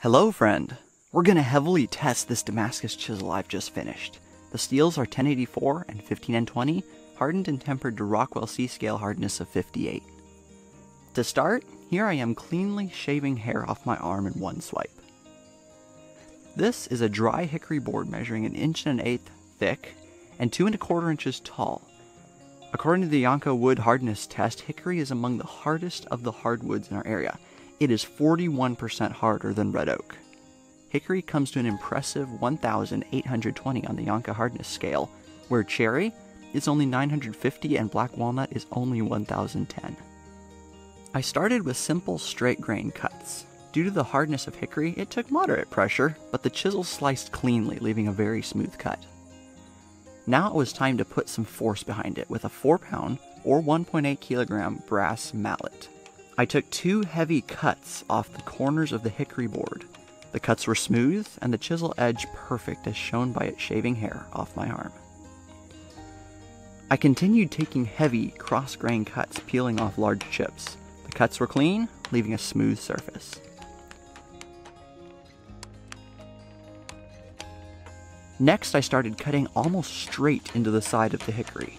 Hello friend! We're gonna heavily test this Damascus chisel I've just finished. The steels are 1084 and 15N20, hardened and tempered to Rockwell C-scale hardness of 58. To start, here I am cleanly shaving hair off my arm in one swipe. This is a dry hickory board measuring 1 1/8 thick and 2 1/4 inches tall. According to the Yonko wood hardness test, hickory is among the hardest of the hardwoods in our area. It is 41% harder than red oak. Hickory comes to an impressive 1,820 on the Yonko hardness scale, where cherry is only 950 and black walnut is only 1,010. I started with simple straight grain cuts. Due to the hardness of hickory, it took moderate pressure, but the chisel sliced cleanly, leaving a very smooth cut. Now it was time to put some force behind it with a 4-pound or 1.8 kilogram brass mallet. I took 2 heavy cuts off the corners of the hickory board. The cuts were smooth and the chisel edge perfect, as shown by it shaving hair off my arm. I continued taking heavy cross-grain cuts, peeling off large chips. The cuts were clean, leaving a smooth surface. Next, I started cutting almost straight into the side of the hickory.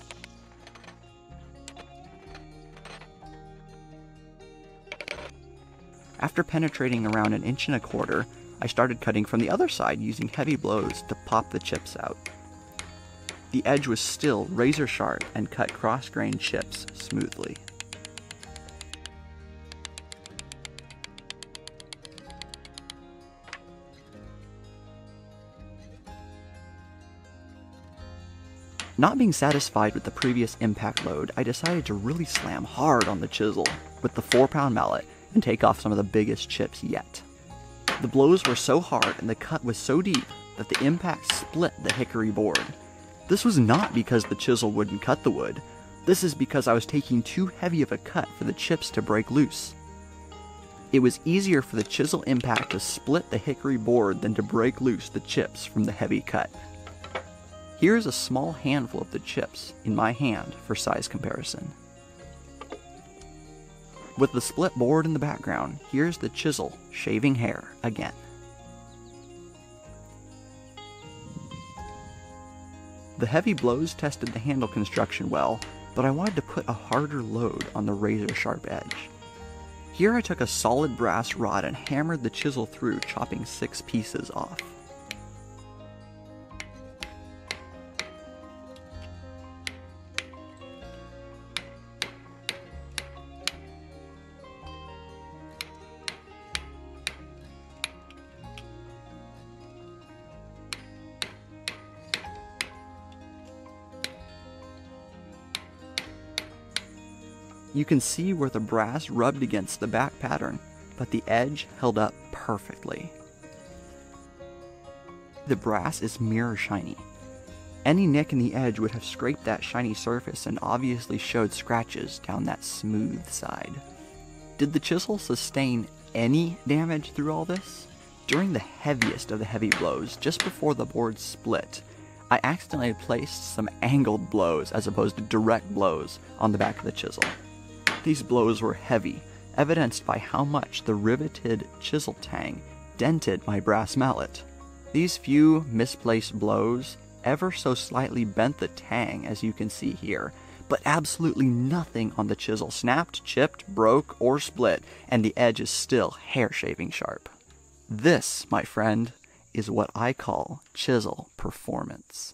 After penetrating around 1 1/4 inches, I started cutting from the other side using heavy blows to pop the chips out. The edge was still razor sharp and cut cross-grain chips smoothly. Not being satisfied with the previous impact load, I decided to really slam hard on the chisel with the 4-pound mallet and take off some of the biggest chips yet. The blows were so hard and the cut was so deep that the impact split the hickory board. This was not because the chisel wouldn't cut the wood. This is because I was taking too heavy of a cut for the chips to break loose. It was easier for the chisel impact to split the hickory board than to break loose the chips from the heavy cut. Here is a small handful of the chips in my hand for size comparison. With the split board in the background, here's the chisel shaving hair again. The heavy blows tested the handle construction well, but I wanted to put a harder load on the razor sharp edge. Here I took a solid brass rod and hammered the chisel through, chopping 6 pieces off. You can see where the brass rubbed against the back pattern, but the edge held up perfectly. The brass is mirror shiny. Any nick in the edge would have scraped that shiny surface and obviously showed scratches down that smooth side. Did the chisel sustain any damage through all this? During the heaviest of the heavy blows, just before the board split, I accidentally placed some angled blows as opposed to direct blows on the back of the chisel. These blows were heavy, evidenced by how much the riveted chisel tang dented my brass mallet. These few misplaced blows ever so slightly bent the tang, as you can see here, but absolutely nothing on the chisel snapped, chipped, broke, or split, and the edge is still hair-shaving sharp. This, my friend, is what I call chisel performance.